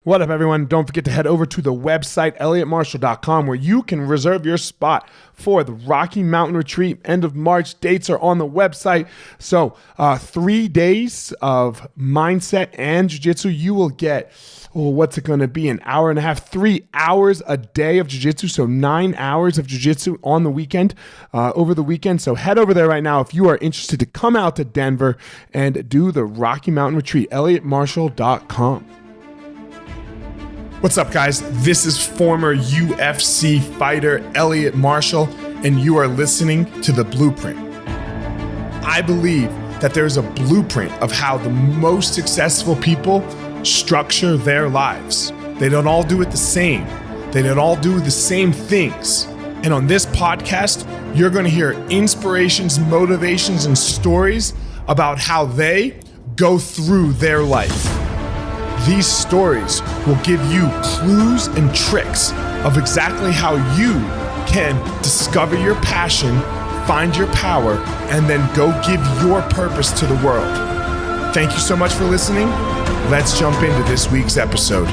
What up, everyone? Don't forget to head over to the website, elliottmarshall.com, where you can reserve your spot for the Rocky Mountain Retreat. End of March. Dates are on the website. So 3 days of mindset and jiu-jitsu. You will get, what's it going to be? An hour and a half, 3 hours a day of jiu-jitsu. So 9 hours of jiu-jitsu on the weekend, over the weekend. So head over there right now if you are interested to come out to Denver and do the Rocky Mountain Retreat, elliottmarshall.com. What's up, guys? This is former UFC fighter Elliott Marshall, and you are listening to The Blueprint. I believe that there's a blueprint of how the most successful people structure their lives. They don't all do it the same. They don't all do the same things. And on this podcast, you're going to hear inspirations, motivations, and stories about how they go through their life. These stories will give you clues and tricks of exactly how you can discover your passion, find your power, and then go give your purpose to the world. Thank you so much for listening. Let's jump into this week's episode.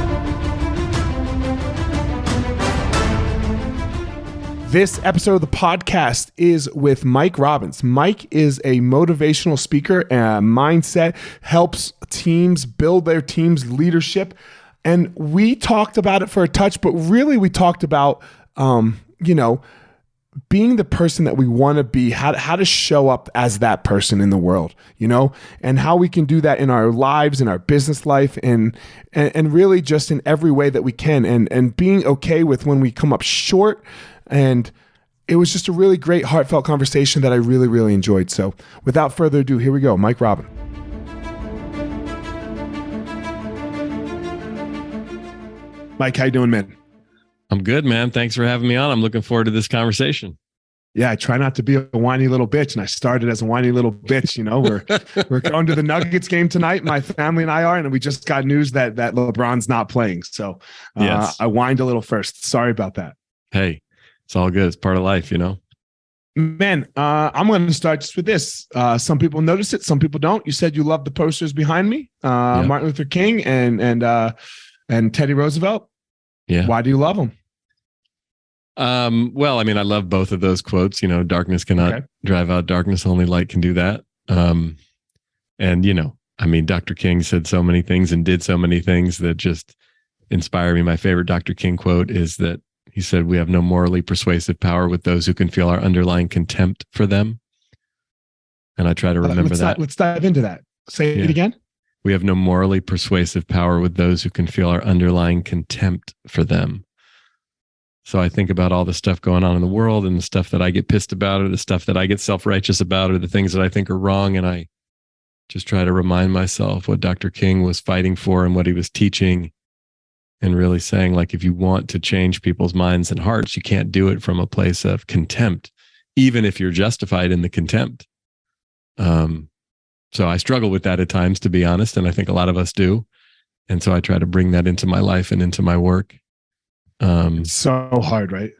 This episode of the podcast is with Mike Robbins. Mike is a motivational speaker and mindset, helps teams build their team's leadership. And we talked about it for a touch, but really we talked about, being the person that we want to be, how to show up as that person in the world, and how we can do that in our lives, in our business life, and really just in every way that we can, and being okay with when we come up short. And it was just a really great, heartfelt conversation that I really, really enjoyed. So without further ado, here we go. Mike Robbins. Mike, how you doing, man? I'm good, man. Thanks for having me on. I'm looking forward to this conversation. Yeah, I try not to be a whiny little bitch, and I started as a whiny little bitch. We're going to the Nuggets game tonight. My family and I are, and we just got news that LeBron's not playing. So yes. I whined a little first. Sorry about that. Hey, it's all good. It's part of life, Man, I'm going to start just with this. Some people notice it, some people don't. You said you love the posters behind me, yep. Martin Luther King and Teddy Roosevelt. Yeah. Why do you love them? Well, I mean, I love both of those quotes. Darkness cannot drive out darkness; only light can do that. Dr. King said so many things and did so many things that just inspire me. My favorite Dr. King quote is that he said, "We have no morally persuasive power with those who can feel our underlying contempt for them." And I try to remember that. Let's dive into that. Say it again. We have no morally persuasive power with those who can feel our underlying contempt for them. So I think about all the stuff going on in the world and the stuff that I get pissed about, or the stuff that I get self-righteous about, or the things that I think are wrong. And I just try to remind myself what Dr. King was fighting for and what he was teaching, and really saying, like, if you want to change people's minds and hearts, you can't do it from a place of contempt, even if you're justified in the contempt. So I struggle with that at times, to be honest. And I think a lot of us do. And so I try to bring that into my life and into my work. It's so hard, right?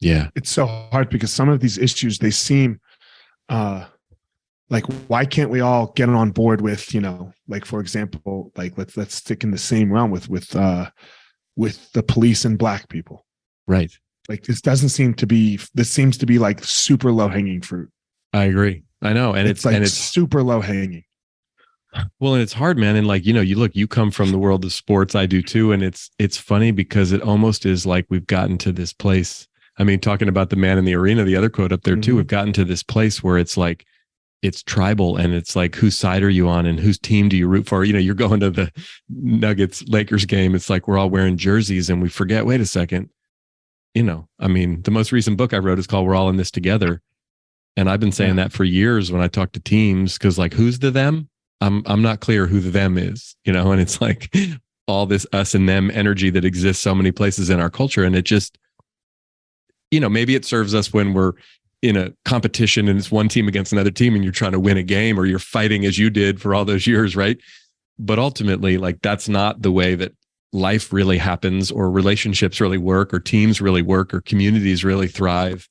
Yeah. It's so hard because some of these issues, they seem like, why can't we all get on board with, like, for example, like let's stick in the same realm with the police and black people. Right. Like this seems to be like super low hanging fruit. I agree. I know. And it's super low hanging. Well, and it's hard, man. And you come from the world of sports. I do too. And it's funny because it almost is like we've gotten to this place. I mean, talking about the man in the arena, the other quote up there too, we've gotten to this place where it's like, it's tribal, and it's like, whose side are you on and whose team do you root for? You're going to the Nuggets Lakers game. It's like, we're all wearing jerseys and we forget, wait a second. The most recent book I wrote is called We're All in This Together. And I've been saying that for years when I talk to teams, because like, who's the them? I'm not clear who the them is, and it's like all this us and them energy that exists so many places in our culture. And it just, maybe it serves us when we're in a competition and it's one team against another team and you're trying to win a game, or you're fighting as you did for all those years, right? But ultimately, like, that's not the way that life really happens, or relationships really work, or teams really work, or communities really thrive.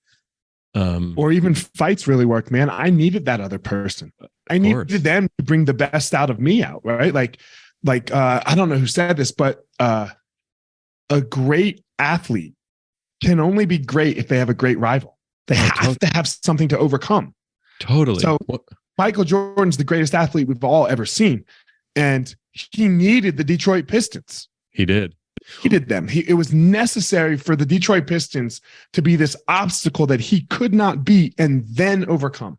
Or even fights really work, man. I needed that other person. I needed them to bring the best out of me out, right? Like I don't know who said this, but a great athlete can only be great if they have a great rival. They have to have something to overcome. Totally. So Michael Jordan's the greatest athlete we've all ever seen. And he needed the Detroit Pistons. He did. He did them. It was necessary for the Detroit Pistons to be this obstacle that he could not beat and then overcome.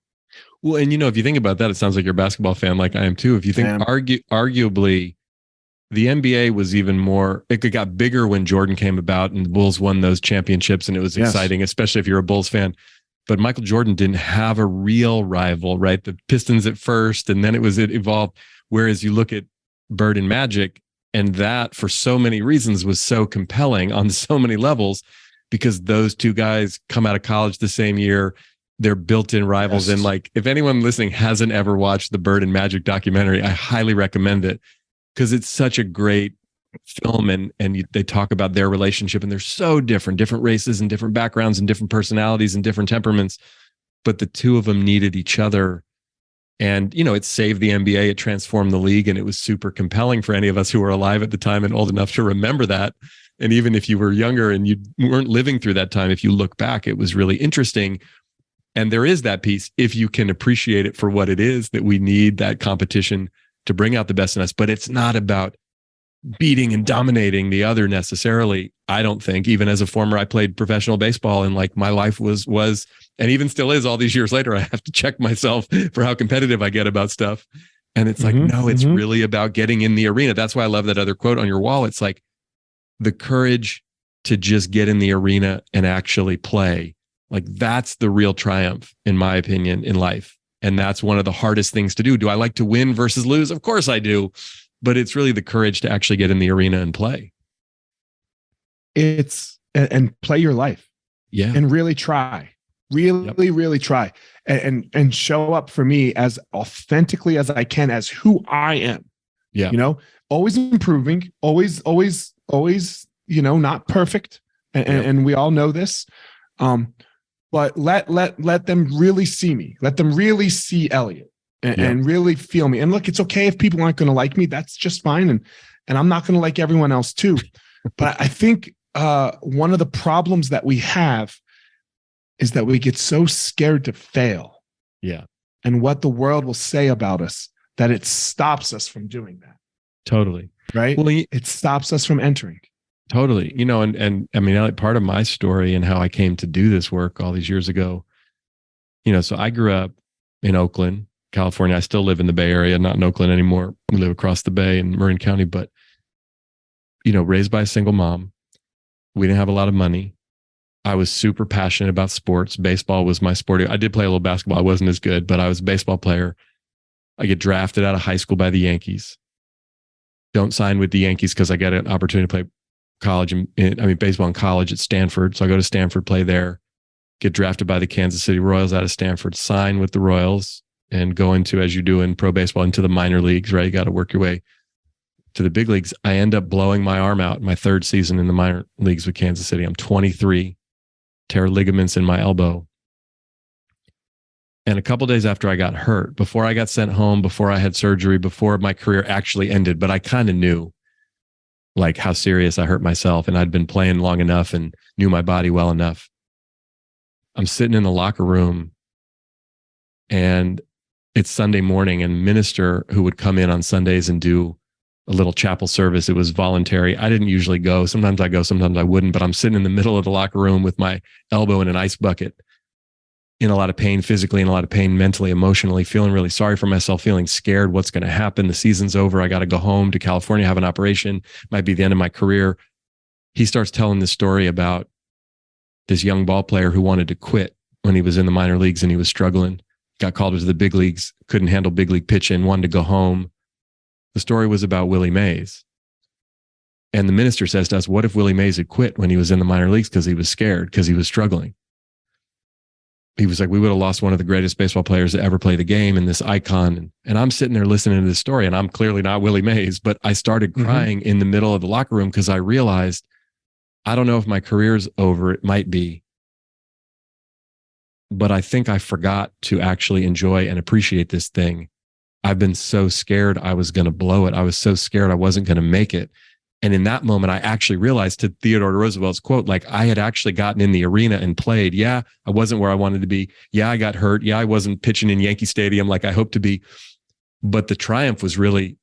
Well, and if you think about that, it sounds like you're a basketball fan like I am too. If you think arguably the NBA was even more, it got bigger when Jordan came about and the Bulls won those championships, and it was exciting, especially if you're a Bulls fan. But Michael Jordan didn't have a real rival, right? The Pistons at first, and then it evolved. Whereas you look at Bird and Magic, and that for so many reasons was so compelling on so many levels, because those two guys come out of college the same year. They're built-in rivals. Yes. And like, if anyone listening hasn't ever watched the Bird and Magic documentary, I highly recommend it, because it's such a great film, and they talk about their relationship, and they're so different races and different backgrounds and different personalities and different temperaments, but the two of them needed each other. And, it saved the NBA, it transformed the league, and it was super compelling for any of us who were alive at the time and old enough to remember that. And even if you were younger and you weren't living through that time, if you look back, it was really interesting. And there is that piece, if you can appreciate it for what it is, that we need that competition to bring out the best in us. But it's not about beating and dominating the other necessarily. I don't think, even as a former, I played professional baseball, and like my life was, and even still is all these years later, I have to check myself for how competitive I get about stuff. And it's like, no, it's really about getting in the arena. That's why I love that other quote on your wall. It's like the courage to just get in the arena and actually play. Like that's the real triumph, in my opinion, in life. And that's one of the hardest things to do. Do I like to win versus lose? Of course I do. But it's really the courage to actually get in the arena and play. And play your life. Yeah. And really try. Really try. And show up for me as authentically as I can, as who I am. Yeah. Always improving, always, not perfect. And we all know this. But let them really see me. Let them really see Elliot. And really feel me. And look, it's okay if people aren't going to like me. That's just fine. And I'm not going to like everyone else too. But I think one of the problems that we have is that we get so scared to fail. Yeah. And what the world will say about us, that it stops us from doing that. Totally. Right? Well, it stops us from entering. Totally. And I mean, part of my story and how I came to do this work all these years ago, so I grew up in Oakland, California. I still live in the Bay Area, not in Oakland anymore. We live across the Bay in Marin County, but, raised by a single mom. We didn't have a lot of money. I was super passionate about sports. Baseball was my sport. I did play a little basketball. I wasn't as good, but I was a baseball player. I get drafted out of high school by the Yankees. Don't sign with the Yankees because I got an opportunity to play baseball in college at Stanford. So I go to Stanford, play there, get drafted by the Kansas City Royals out of Stanford, sign with the Royals, and go into, as you do in pro baseball, into the minor leagues, right? You got to work your way to the big leagues. I end up blowing my arm out in my third season in the minor leagues with Kansas City. I'm 23, tear ligaments in my elbow. And a couple of days after I got hurt, before I got sent home, before I had surgery, before my career actually ended, but I kind of knew like how serious I hurt myself, and I'd been playing long enough and knew my body well enough. I'm sitting in the locker room, and it's Sunday morning, and minister who would come in on Sundays and do a little chapel service. It was voluntary. I didn't usually go. Sometimes I go, sometimes I wouldn't, but I'm sitting in the middle of the locker room with my elbow in an ice bucket, in a lot of pain physically, in a lot of pain mentally, emotionally, feeling really sorry for myself, feeling scared. What's going to happen? The season's over. I got to go home to California, have an operation. Might be the end of my career. He starts telling this story about this young ball player who wanted to quit when he was in the minor leagues and he was struggling. Got called into the big leagues, couldn't handle big league pitching, wanted to go home. The story was about Willie Mays. And the minister says to us, what if Willie Mays had quit when he was in the minor leagues because he was scared, because he was struggling? He was like, we would have lost one of the greatest baseball players to ever play the game and this icon. And I'm sitting there listening to this story, and I'm clearly not Willie Mays, but I started crying in the middle of the locker room because I realized, I don't know if my career's over. It might be. But I think I forgot to actually enjoy and appreciate this thing. I've been so scared I was going to blow it. I was so scared I wasn't going to make it. And in that moment, I actually realized, to Theodore Roosevelt's quote, like, I had actually gotten in the arena and played. Yeah, I wasn't where I wanted to be. Yeah, I got hurt. Yeah, I wasn't pitching in Yankee Stadium like I hoped to be. But the triumph was really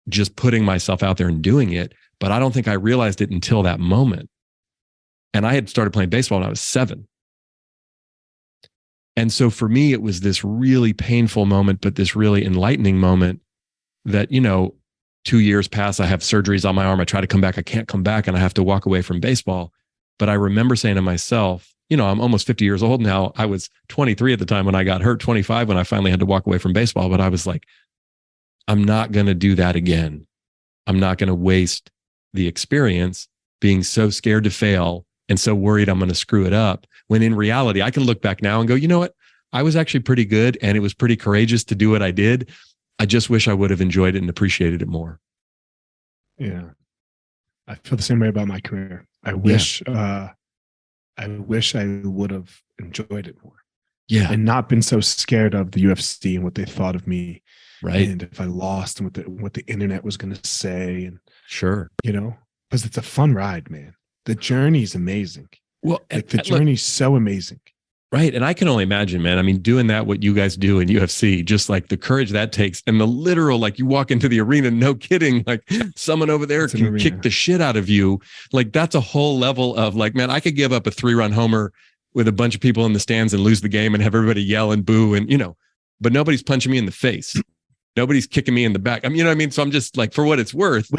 just putting myself out there and doing it. But I don't think I realized it until that moment. And I had started playing baseball when I was 7. And so for me, it was this really painful moment, but this really enlightening moment that, 2 years pass, I have surgeries on my arm. I try to come back. I can't come back, and I have to walk away from baseball. But I remember saying to myself, I'm almost 50 years old now. I was 23 at the time when I got hurt, 25 when I finally had to walk away from baseball. But I was like, I'm not going to do that again. I'm not going to waste the experience being so scared to fail and so worried I'm going to screw it up. When in reality, I can look back now and go, you know what? I was actually pretty good, and it was pretty courageous to do what I did. I just wish I would have enjoyed it and appreciated it more. Yeah. I feel the same way about my career. I wish I would have enjoyed it more. Yeah. And not been so scared of the UFC and what they thought of me. Right. And if I lost, and what the internet was going to say. And sure. Because it's a fun ride, man. The journey's amazing. Well, the journey's so amazing. Right. And I can only imagine, man. I mean, doing that, what you guys do in UFC, just like the courage that takes, and the literal, like, you walk into the arena, no kidding, like someone over there can kick the shit out of you. Like, that's a whole level of, like, man, I could give up a 3-run homer with a bunch of people in the stands and lose the game and have everybody yell and boo and, but nobody's punching me in the face. Nobody's kicking me in the back. I mean, you know what I mean? So I'm just like, for what it's worth.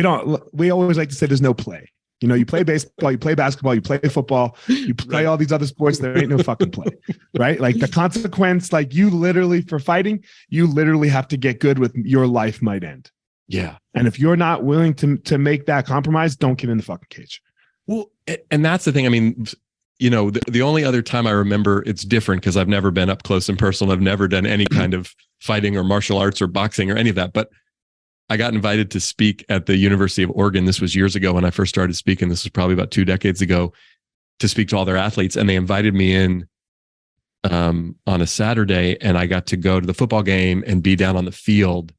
We always like to say there's no play. You play baseball, you play basketball, you play football, you play all these other sports. There ain't no fucking play, right? Like, the consequence, like, you literally, for fighting, you literally have to get good with your life might end. Yeah. And if you're not willing to make that compromise, don't get in the fucking cage. Well, and that's the thing. I mean, the only other time I remember it's different, because I've never been up close and personal. I've never done any kind of fighting or martial arts or boxing or any of that. But I got invited to speak at the University of Oregon. This was years ago when I first started speaking. This was probably about 2 decades ago, to speak to all their athletes. And they invited me in on a Saturday, and I got to go to the football game and be down on the field.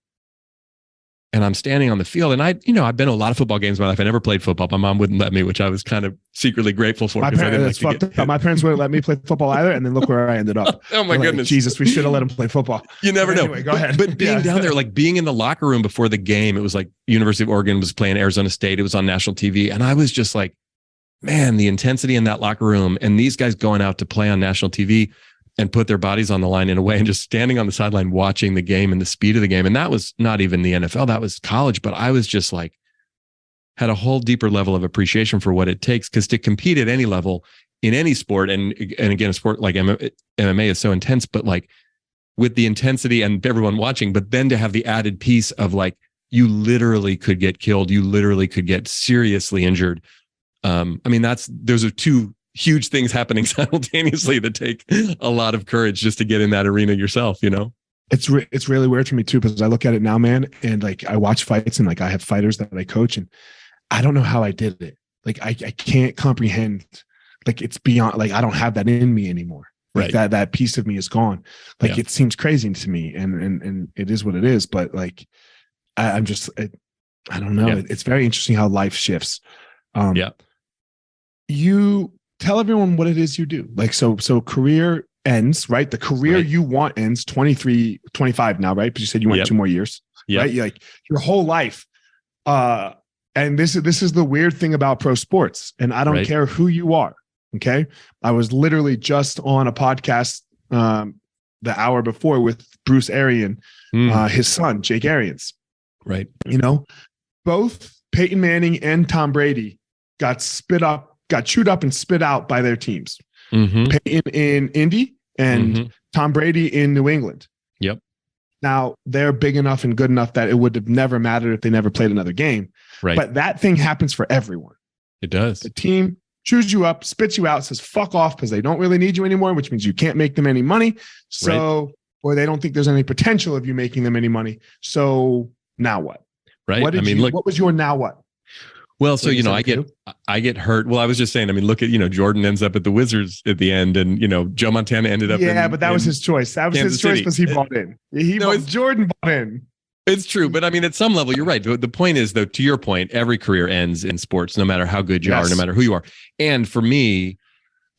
And I'm standing on the field, and I've been to a lot of football games in my life. I never played football. My mom wouldn't let me, which I was kind of secretly grateful for. My parents wouldn't let me play football either. And then look where I ended up. Oh my goodness. Jesus, we should have let him play football. You never know. Anyway, go ahead. But being down there, like being in the locker room before the game, it was like University of Oregon was playing Arizona State. It was on national TV. And I was just like, man, the intensity in that locker room, and these guys going out to play on national TV and put their bodies on the line in a way, and just standing on the sideline watching the game and the speed of the game. And that was not even the NFL, that was college. But I was just like, had a whole deeper level of appreciation for what it takes. Because to compete at any level in any sport, and again, a sport like MMA is so intense, but like with the intensity and everyone watching, but then to have the added piece of, like, you literally could get killed. You literally could get seriously injured. I mean, those are 2 huge things happening simultaneously that take a lot of courage just to get in that arena yourself, It's really weird for me too, because I look at it now, man, and like, I watch fights, and like, I have fighters that I coach, and I don't know how I did it. Like, I can't comprehend, like, it's beyond, like, I don't have that in me anymore. Like, right. that piece of me is gone. Like, It seems crazy to me, and it is what it is. But like, I'm just, I don't know. Yeah. It's very interesting how life shifts. You tell everyone what it is you do. Like, so career ends, right? The career you want ends 23, 25 now, right? Because you said you want 2 more years, right? Like, your whole life. And this is the weird thing about pro sports. And I don't care who you are. Okay. I was literally just on a podcast the hour before with Bruce Arians, his son, Jake Arians. Right. Both Peyton Manning and Tom Brady got chewed up and spit out by their teams. Mm-hmm. Peyton in Indy and Tom Brady in New England. Yep. Now, they're big enough and good enough that it would have never mattered if they never played another game. Right. But that thing happens for everyone. It does. The team chews you up, spits you out, says fuck off because they don't really need you anymore, which means you can't make them any money. So, or they don't think there's any potential of you making them any money. So now what? Right. What was your now what? Well, so, I get hurt. Well, I was just saying, look at, Jordan ends up at the Wizards at the end, and, Joe Montana ended up. Yeah, but that was his choice. That was Kansas his choice because he bought in. Jordan bought in. It's true. But I mean, at some level, you're right. The point is, though, to your point, every career ends in sports, no matter how good you are, no matter who you are. And for me,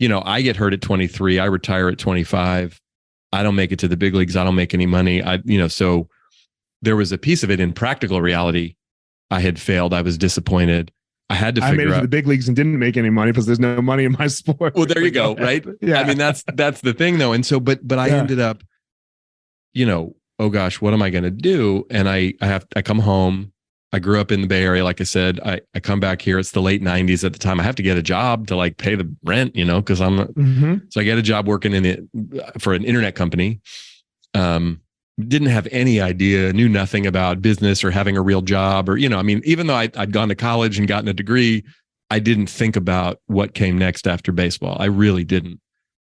I get hurt at 23. I retire at 25. I don't make it to the big leagues. I don't make any money. So there was a piece of it in practical reality. I had failed. I was disappointed. I had to figure out. I made it to the big leagues and didn't make any money because there's no money in my sport. Well, there you go. Right. Yeah. I mean, that's the thing though. And so, but I ended up, oh gosh, what am I going to do? And I come home. I grew up in the Bay Area. Like I said, I come back here. It's the late 90s at the time. I have to get a job to like pay the rent, because so I get a job working for an internet company. Didn't have any idea, knew nothing about business or having a real job or, even though I'd gone to college and gotten a degree, I didn't think about what came next after baseball. I really didn't.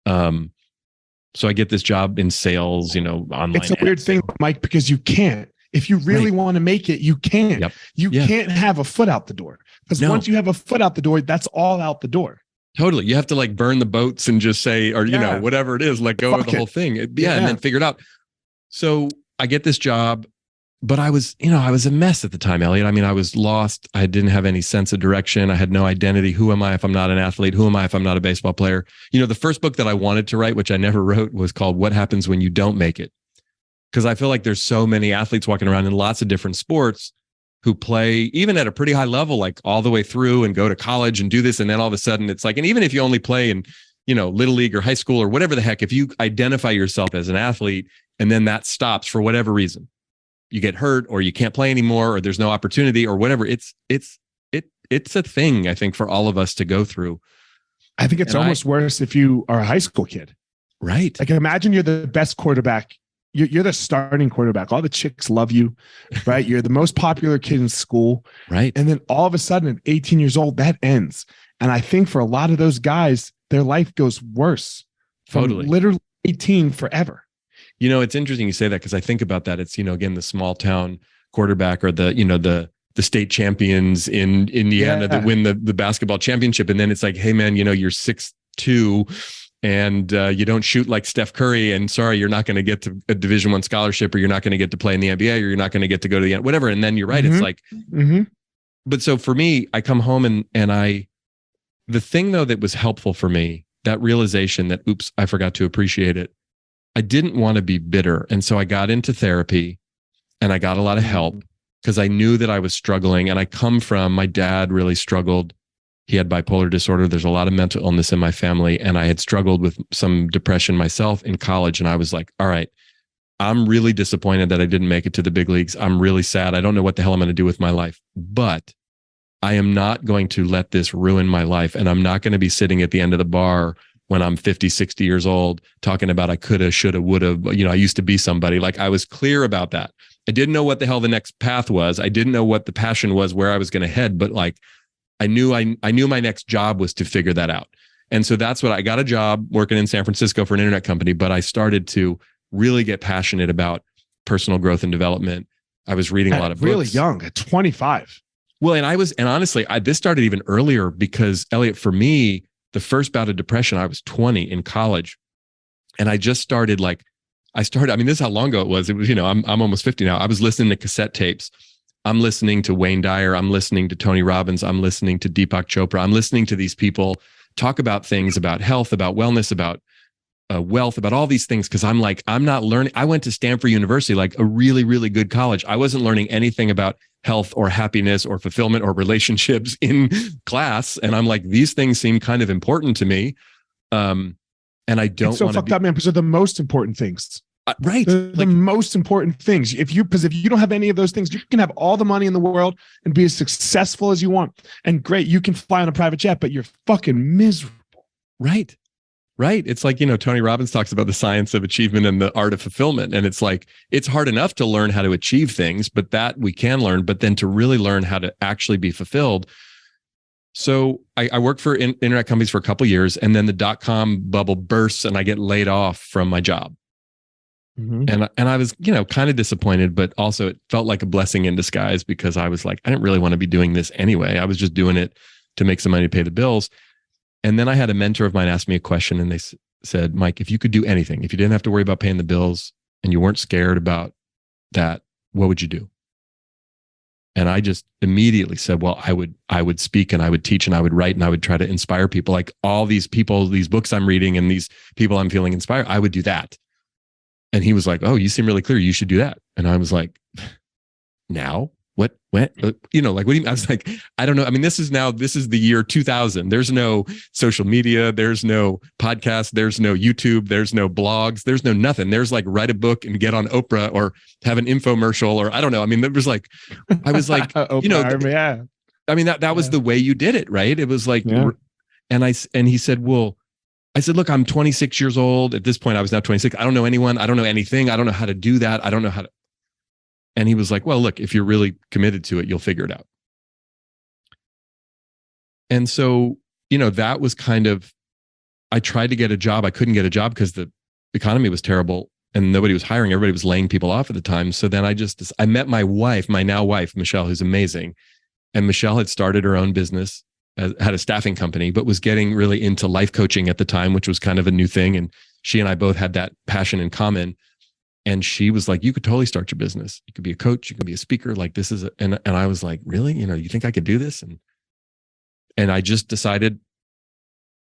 So I get this job in sales, online. It's a weird thing, Mike, because you can't. If you really want to make it, you can. Yep. You can't have a foot out the door because once you have a foot out the door, that's all out the door. Totally. You have to like burn the boats and just say, or, whatever it is, let go of the whole thing. And then figure it out. So I get this job, but I was a mess at the time, Elliot. I mean, I was lost. I didn't have any sense of direction. I had no identity. Who am I if I'm not an athlete? Who am I if I'm not a baseball player? The first book that I wanted to write, which I never wrote, was called What Happens When You Don't Make It. Because I feel like there's so many athletes walking around in lots of different sports who play even at a pretty high level, like all the way through and go to college and do this. And then all of a sudden it's like, and even if you only play in, little league or high school or whatever the heck, if you identify yourself as an athlete and then that stops for whatever reason, you get hurt or you can't play anymore or there's no opportunity or whatever, it's a thing, I think, for all of us to go through. I think it's almost worse if you are a high school kid. Right. Like imagine you're the best quarterback. You're the starting quarterback. All the chicks love you, right? You're the most popular kid in school. Right. And then all of a sudden at 18 years old, that ends. And I think for a lot of those guys, their life goes worse. Totally. Literally 18 forever. It's interesting you say that because I think about that. It's, again, the small town quarterback or the state champions in Indiana that win the basketball championship. And then it's like, hey man, you're 6'2" and you don't shoot like Steph Curry, and sorry, you're not going to get to a Division I scholarship, or you're not going to get to play in the NBA, or you're not going to get to go to the whatever. And then you're right. It's like, but so for me, I come home and the thing though that was helpful for me, that realization that, oops, I forgot to appreciate it. I didn't want to be bitter. And so I got into therapy and I got a lot of help because I knew that I was struggling. And my dad really struggled. He had bipolar disorder. There's a lot of mental illness in my family. And I had struggled with some depression myself in college. And I was like, all right, I'm really disappointed that I didn't make it to the big leagues. I'm really sad. I don't know what the hell I'm going to do with my life, but I am not going to let this ruin my life. And I'm not going to be sitting at the end of the bar when I'm 50, 60 years old, talking about I coulda, shoulda, woulda, I used to be somebody. Like I was clear about that. I didn't know what the hell the next path was. I didn't know what the passion was, where I was going to head, but like, I knew my next job was to figure that out. And so that's what I got a job working in San Francisco for an internet company, but I started to really get passionate about personal growth and development. I was reading a lot of books. Really young, at 25. Well, and honestly, this started even earlier because Elliot, for me, the first bout of depression, I was 20 in college. And I just started this is how long ago it was. It was, I'm almost 50 now. I was listening to cassette tapes. I'm listening to Wayne Dyer. I'm listening to Tony Robbins. I'm listening to Deepak Chopra. I'm listening to these people talk about things, about health, about wellness, about wealth, about all these things. Cause I'm not learning. I went to Stanford University, like a really, really good college. I wasn't learning anything about health or happiness or fulfillment or relationships in class. And I'm like, these things seem kind of important to me. And I don't want to fucked up, man, because they're the most important things. Right. The most important things. Because if you don't have any of those things, you can have all the money in the world and be as successful as you want. And great, you can fly on a private jet, but you're fucking miserable. Right. Right. It's like, Tony Robbins talks about the science of achievement and the art of fulfillment. And it's like, it's hard enough to learn how to achieve things, but that we can learn, but then to really learn how to actually be fulfilled. So I worked for internet companies for a couple of years, and then the .com bubble bursts and I get laid off from my job. And I was, kind of disappointed, but also it felt like a blessing in disguise because I was like, I didn't really want to be doing this anyway. I was just doing it to make some money to pay the bills. And then I had a mentor of mine ask me a question, and they said, Mike, if you could do anything, if you didn't have to worry about paying the bills and you weren't scared about that, what would you do? And I just immediately said, well, I would speak and I would teach and I would write and I would try to inspire people. Like all these people, these books I'm reading and these people I'm feeling inspired, I would do that. And he was like, oh, you seem really clear. You should do that. And I was like, now? What? Like, what do you mean? I was like, I don't know. I mean, this is the year 2000. There's no social media. There's no podcast. There's no YouTube. There's no blogs. There's no nothing. There's like write a book and get on Oprah or have an infomercial or I don't know. I mean, there was like, I was like, yeah. I mean, that was the way you did it, right? It was like, yeah. and he said, well, I said, look, I'm 26 years old. At this point, I was now 26. I don't know anyone. I don't know anything. I don't know how to do that. I don't know how to. And he was like, well, look, if you're really committed to it, you'll figure it out. And so, that was kind of, I tried to get a job. I couldn't get a job because the economy was terrible and nobody was hiring. Everybody was laying people off at the time. So then I met my wife, my now wife, Michelle, who's amazing. And Michelle had started her own business, had a staffing company, but was getting really into life coaching at the time, which was kind of a new thing. And she and I both had that passion in common. And she was like, you could totally start your business. You could be a coach. You could be a speaker. Like this is, and I was like, really? You think I could do this? And I just decided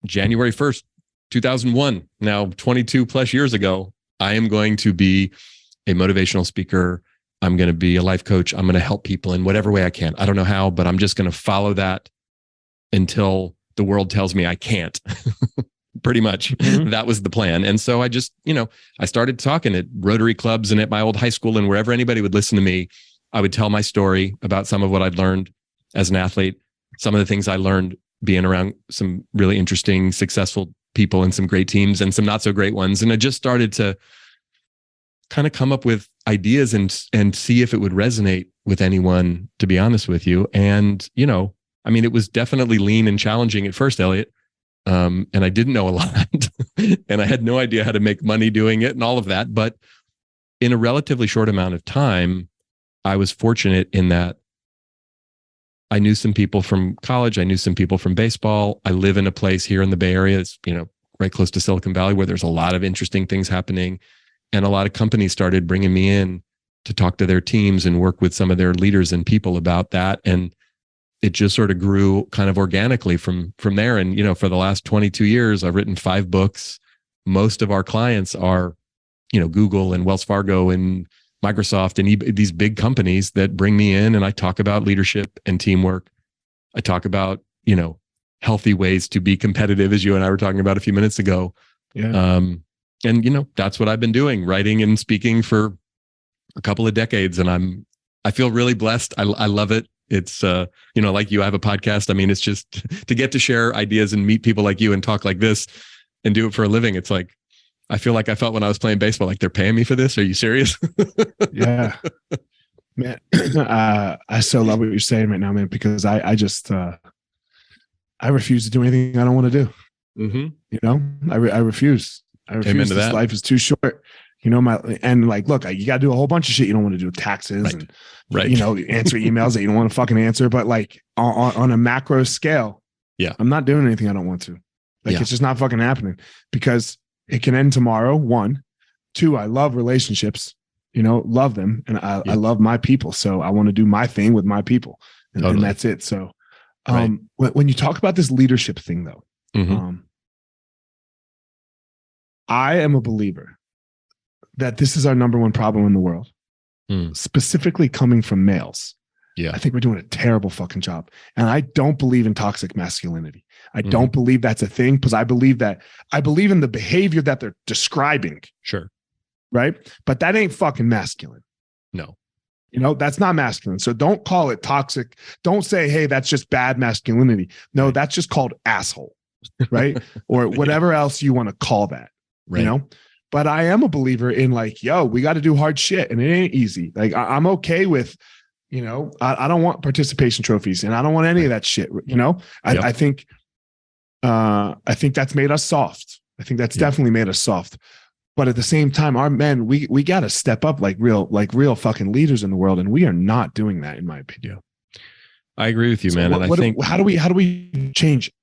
January 1st, 2001, now 22 plus years ago, I am going to be a motivational speaker. I'm going to be a life coach. I'm going to help people in whatever way I can. I don't know how, but I'm just going to follow that until the world tells me I can't. Pretty much. Mm-hmm. That was the plan. And so I just, I started talking at Rotary clubs and at my old high school and wherever anybody would listen to me, I would tell my story about some of what I'd learned as an athlete, some of the things I learned being around some really interesting, successful people and some great teams and some not so great ones. And I just started to kind of come up with ideas and see if it would resonate with anyone, to be honest with you. And, it was definitely lean and challenging at first, Elliot. And I didn't know a lot and I had no idea how to make money doing it and all of that. But in a relatively short amount of time, I was fortunate in that I knew some people from college. I knew some people from baseball. I live in a place here in the Bay Area. It's, right close to Silicon Valley where there's a lot of interesting things happening. And a lot of companies started bringing me in to talk to their teams and work with some of their leaders and people about that. And it just sort of grew kind of organically from there. And, for the last 22 years, I've written 5 books. Most of our clients are, Google and Wells Fargo and Microsoft and these big companies that bring me in and I talk about leadership and teamwork. I talk about, healthy ways to be competitive, as you and I were talking about a few minutes ago. Yeah. And, that's what I've been doing, writing and speaking for a couple of decades. And I feel really blessed. I love it. It's, like you, I have a podcast. I mean, it's just to get to share ideas and meet people like you and talk like this and do it for a living. It's like, I feel like I felt when I was playing baseball, like they're paying me for this. Are you serious? Yeah, man. I so love what you're saying right now, man, because I just, I refuse to do anything I don't want to do. Mm-hmm. I refuse. I refuse. This life is too short. Look, you got to do a whole bunch of shit you don't want to do, taxes right. and, right. Answer emails that you don't want to fucking answer. But like on a macro scale, yeah, I'm not doing anything I don't want to. It's just not fucking happening because it can end tomorrow. 1, 2, I love relationships, love them. And I love my people. So I want to do my thing with my people and that's it. So when you talk about this leadership thing though, mm-hmm. I am a believer that this is our number one problem in the world, specifically coming from males. Yeah. I think we're doing a terrible fucking job. And I don't believe in toxic masculinity. I don't believe that's a thing because I believe in the behavior that they're describing. Sure. Right. But that ain't fucking masculine. No. That's not masculine. So don't call it toxic. Don't say, hey, that's just bad masculinity. No, right. That's just called asshole. Right. Or whatever else you want to call that. Right. But I am a believer in we got to do hard shit and it ain't easy. Like I'm okay with, I don't want participation trophies and I don't want any of that shit. I think that's made us soft. I think that's definitely made us soft. But at the same time, our men, we got to step up like real fucking leaders in the world. And we are not doing that in my opinion. I agree with you, man. And I think, how do we change it?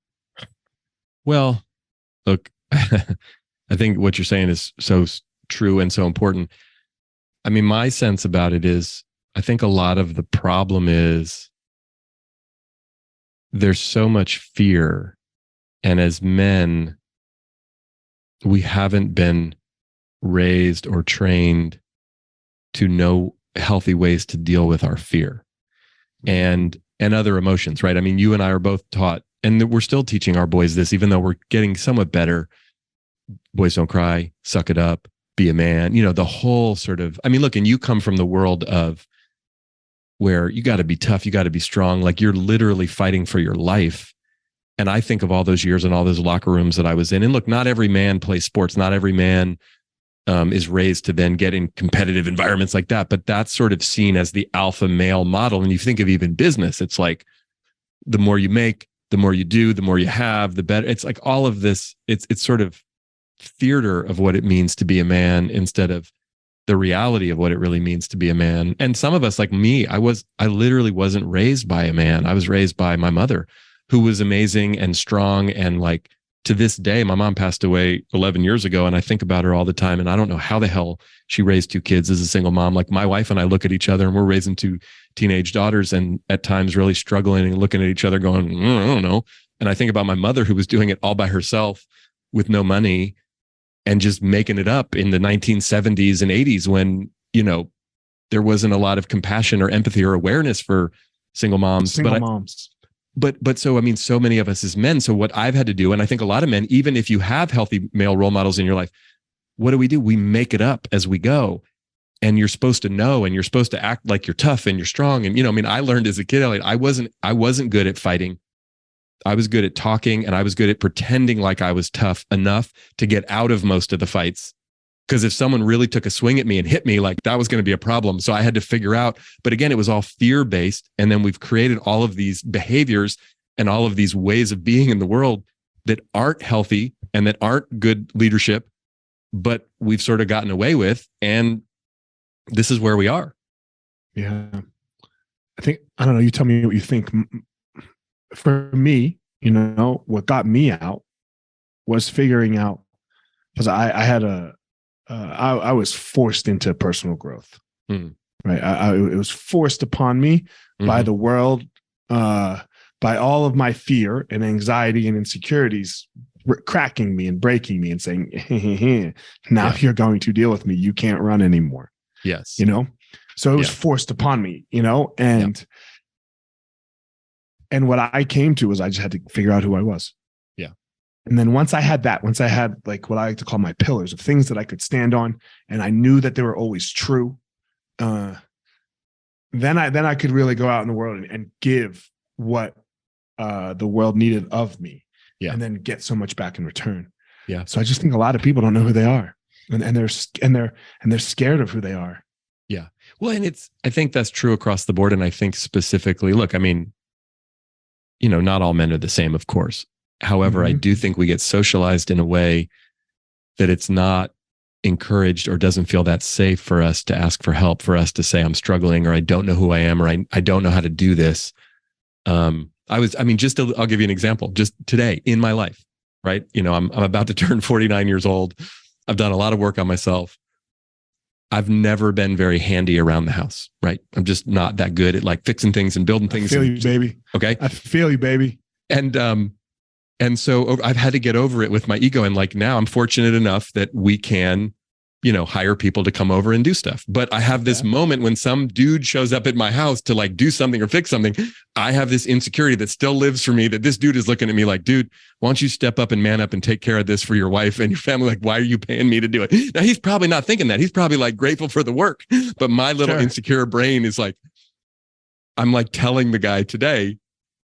Well, look, I think what you're saying is so true and so important. I mean, my sense about it is I think a lot of the problem is there's so much fear. And as men, we haven't been raised or trained to know healthy ways to deal with our fear and other emotions, right? I mean, you and I are both taught, and we're still teaching our boys this, even though we're getting somewhat better. Boys don't cry, suck it up, be a man, the whole sort of, I mean, look, and you come from the world of where you got to be tough, you got to be strong, like you're literally fighting for your life. And I think of all those years and all those locker rooms that I was in. And look, not every man plays sports. Not every man is raised to then get in competitive environments like that. But that's sort of seen as the alpha male model. And you think of even business, it's like the more you make, the more you do, the more you have, the better. It's like all of this, it's sort of theater of what it means to be a man instead of the reality of what it really means to be a man. And some of us, like me, I literally wasn't raised by a man. I was raised by my mother, who was amazing and strong. And like to this day, my mom passed away 11 years ago. And I think about her all the time. And I don't know how the hell she raised two kids as a single mom. Like my wife and I look at each other and we're raising two teenage daughters and at times really struggling and looking at each other going, I don't know. And I think about my mother who was doing it all by herself with no money and just making it up in the 1970s and 80s when, there wasn't a lot of compassion or empathy or awareness for single moms. But so, I mean, so many of us as men. So what I've had to do, and I think a lot of men, even if you have healthy male role models in your life, what do? We make it up as we go. And you're supposed to know, and you're supposed to act like you're tough and you're strong. And, I mean, I learned as a kid, I wasn't good at fighting. I was good at talking, and I was good at pretending like I was tough enough to get out of most of the fights. Because if someone really took a swing at me and hit me, like that was going to be a problem. So I had to figure out, but again, it was all fear-based. And then we've created all of these behaviors and all of these ways of being in the world that aren't healthy and that aren't good leadership, but we've sort of gotten away with. And this is where we are. Yeah. I don't know, you tell me what you think. For me, what got me out was figuring out, because I had I was forced into personal growth, right? It was forced upon me by the world, by all of my fear and anxiety and insecurities cracking me and breaking me and saying, hey, now you're going to deal with me. You can't run anymore. Yes. So it was forced upon me, and what I came to was I just had to figure out who I was. And then once I had like what I like to call my pillars of things that I could stand on, and I knew that they were always true, then I could really go out in the world and give what the world needed of me, and then get so much back in return. Yeah. So I just think a lot of people don't know who they are, and they're scared of who they are. Yeah. Well, and I think that's true across the board. And I think specifically, look, I mean, not all men are the same, of course. However, I do think we get socialized in a way that it's not encouraged or doesn't feel that safe for us to ask for help, for us to say, I'm struggling, or I don't know who I am, or I don't know how to do this. I'll give you an example. Just today in my life, right? I'm about to turn 49 years old. I've done a lot of work on myself. I've never been very handy around the house, right? I'm just not that good at like fixing things and building things. I feel you, baby. Okay. I feel you, baby. And so I've had to get over it with my ego. And like now I'm fortunate enough that we can, hire people to come over and do stuff. But I have this moment when some dude shows up at my house to like do something or fix something. I have this insecurity that still lives for me, that this dude is looking at me like, dude, why don't you step up and man up and take care of this for your wife and your family? Like, why are you paying me to do it? Now he's probably not thinking that. He's probably like grateful for the work. But my little insecure brain is like, I'm like telling the guy today,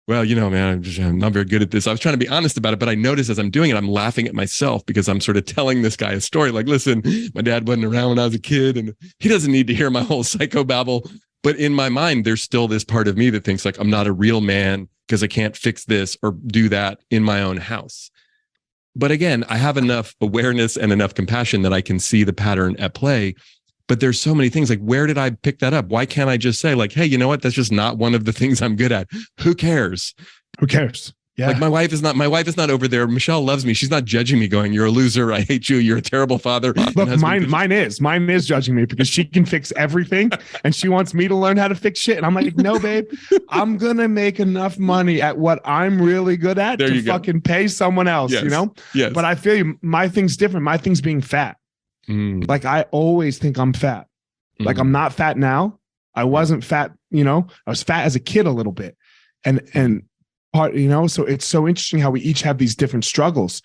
well, man, I'm not very good at this. I was trying to be honest about it, but I noticed as I'm doing it, I'm laughing at myself because I'm sort of telling this guy a story. Like, listen, my dad wasn't around when I was a kid and he doesn't need to hear my whole psychobabble. But in my mind, there's still this part of me that thinks like, I'm not a real man because I can't fix this or do that in my own house. But again, I have enough awareness and enough compassion that I can see the pattern at play. But there's so many things like, where did I pick that up? Why can't I just say like, hey, you know what? That's just not one of the things I'm good at. Who cares? Who cares? Yeah. Like my wife is not over there. Michelle loves me. She's not judging me going, you're a loser. I hate you. You're a terrible father. Look, mine is judging me because she can fix everything and she wants me to learn how to fix shit. And I'm like, no, babe, I'm going to make enough money at what I'm really good at to fucking pay someone else, yes. you know? Yes. But I feel you. My thing's different. My thing's being fat. Like I always think I'm fat. Like I'm not fat now. I wasn't fat, you know, I was fat as a kid a little bit. And part, you know, so it's so interesting how we each have these different struggles.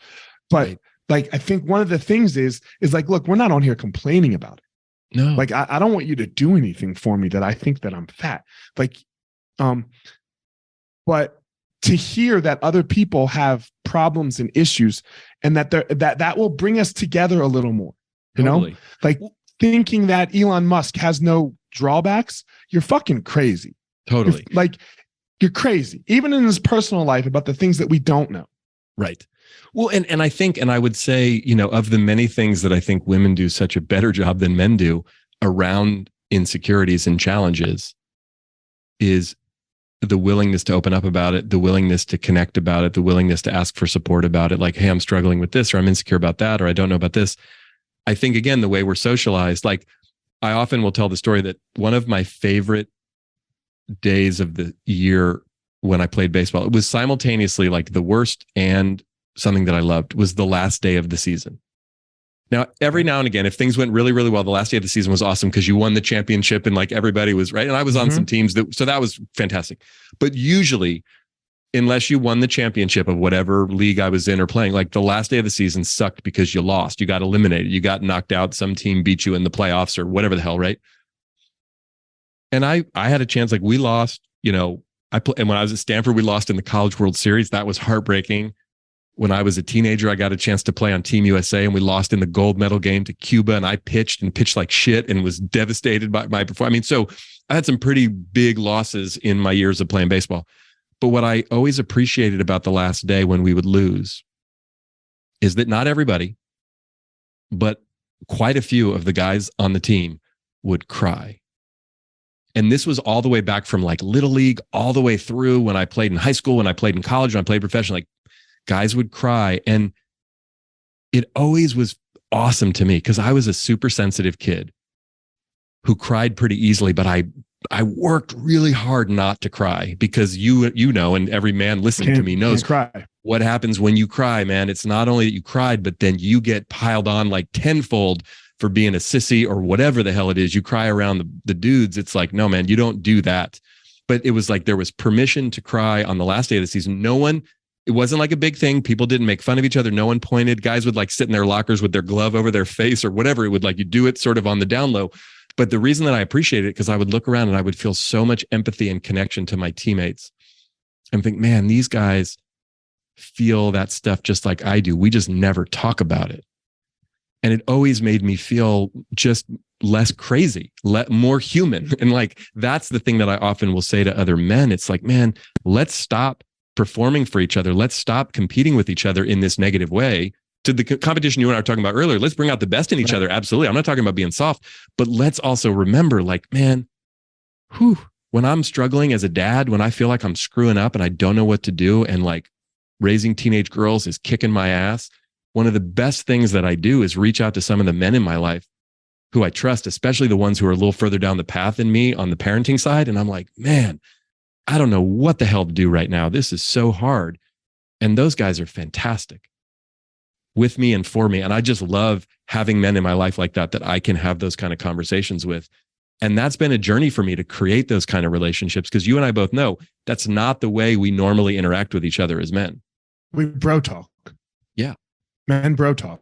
But like, I think one of the things is like, look, we're not on here complaining about it. No. Like, I don't want you to do anything for me that I think that I'm fat. Like, but to hear that other people have problems and issues and that will bring us together a little more, you know, like thinking that Elon Musk has no drawbacks, you're fucking crazy. Totally. You're crazy, even in his personal life about the things that we don't know. Right. Well, and I think, and I would say, you know, of the many things that I think women do such a better job than men do around insecurities and challenges is the willingness to open up about it, the willingness to connect about it, the willingness to ask for support about it. Like, hey, I'm struggling with this, or I'm insecure about that, or I don't know about this. I think, again, the way we're socialized, like I often will tell the story that one of my favorite days of the year when I played baseball, it was simultaneously like the worst and something that I loved, was the last day of the season. Now, every now and again, if things went really, really well, the last day of the season was awesome because you won the championship and like everybody was right. And I was on some teams so that was fantastic. But usually, unless you won the championship of whatever league I was in or playing, like the last day of the season sucked because you lost, you got eliminated, you got knocked out, some team beat you in the playoffs or whatever the hell, right? And I had a chance, like we lost, you know, and when I was at Stanford, we lost in the College World Series. That was heartbreaking. When I was a teenager, I got a chance to play on Team USA and we lost in the gold medal game to Cuba, and I pitched like shit and was devastated by my performance. I mean, so I had some pretty big losses in my years of playing baseball. But what I always appreciated about the last day when we would lose is that not everybody, but quite a few of the guys on the team would cry. And this was all the way back from like Little League, all the way through when I played in high school, when I played in college, when I played professionally, like guys would cry. And it always was awesome to me because I was a super sensitive kid who cried pretty easily, but I worked really hard not to cry because you know, and every man listening to me knows what happens when you cry, man. It's not only that you cried, but then you get piled on like tenfold for being a sissy or whatever the hell it is. You cry around the dudes. It's like, no, man, you don't do that. But it was like there was permission to cry on the last day of the season. It wasn't like a big thing. People didn't make fun of each other. No one pointed. Guys would like sit in their lockers with their glove over their face or whatever. It would like you do it sort of on the down low. But the reason that I appreciate it, because I would look around and I would feel so much empathy and connection to my teammates and think, man, these guys feel that stuff just like I do. We just never talk about it. And it always made me feel just less crazy, more human. And like, that's the thing that I often will say to other men. It's like, man, let's stop performing for each other. Let's stop competing with each other in this negative way. To the competition you and I were talking about earlier, let's bring out the best in each other. Absolutely. I'm not talking about being soft, but let's also remember, like, man, when I'm struggling as a dad, when I feel like I'm screwing up and I don't know what to do, and like raising teenage girls is kicking my ass, one of the best things that I do is reach out to some of the men in my life who I trust, especially the ones who are a little further down the path than me on the parenting side. And I'm like, man, I don't know what the hell to do right now. This is so hard. And those guys are fantastic with me and for me. And I just love having men in my life like that I can have those kind of conversations with. And that's been a journey for me to create those kind of relationships, because you and I both know that's not the way we normally interact with each other as men. We bro talk. Yeah. Men bro talk.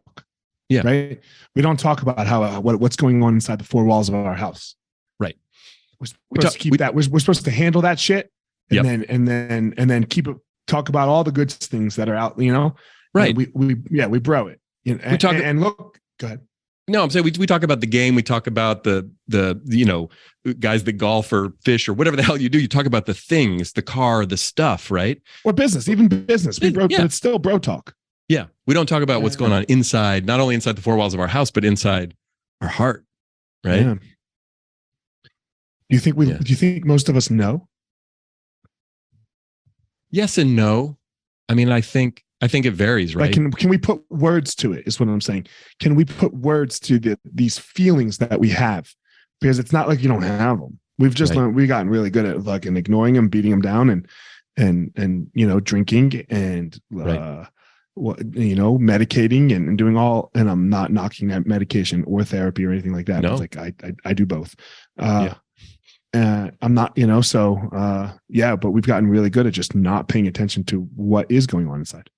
Yeah. Right. We don't talk about how what's going on inside the four walls of our house. Right. We're supposed to keep that. We're supposed to handle that shit. And then keep it, talk about all the good things that are out, you know? Right. We bro it. And look, go ahead. No, I'm saying we talk about the game. We talk about the you know, guys that golf or fish or whatever the hell you do. You talk about the things, the car, the stuff, right? Or business, even business. We bro, but it's still bro talk. Yeah. We don't talk about what's going on inside, not only inside the four walls of our house, but inside our heart. Right. Yeah. Do you think most of us know? Yes and no. I mean, I think it varies, right? Like, can we put words to it? Is what I'm saying. Can we put words to these feelings that we have? Because it's not like you don't have them. We've just learned. We've gotten really good at fucking ignoring them, beating them down, and drinking and medicating and doing all. And I'm not knocking at medication or therapy or anything like that. No. It's like I do both. I'm not, but we've gotten really good at just not paying attention to what is going on inside.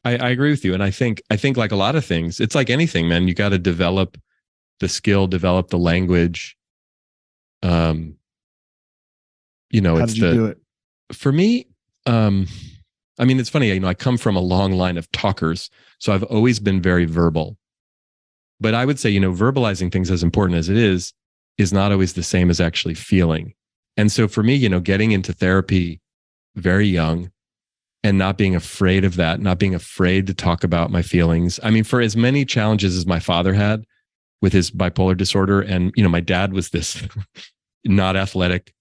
I agree with you. And I think like a lot of things, it's like anything, man, you got to develop the skill, develop the language. How did you do it? For me, I mean, it's funny, I come from a long line of talkers, so I've always been very verbal. But I would say, verbalizing things, as important as it is not always the same as actually feeling. And so for me, getting into therapy very young and not being afraid of that, not being afraid to talk about my feelings. I mean, for as many challenges as my father had with his bipolar disorder, and, my dad was this not athletic.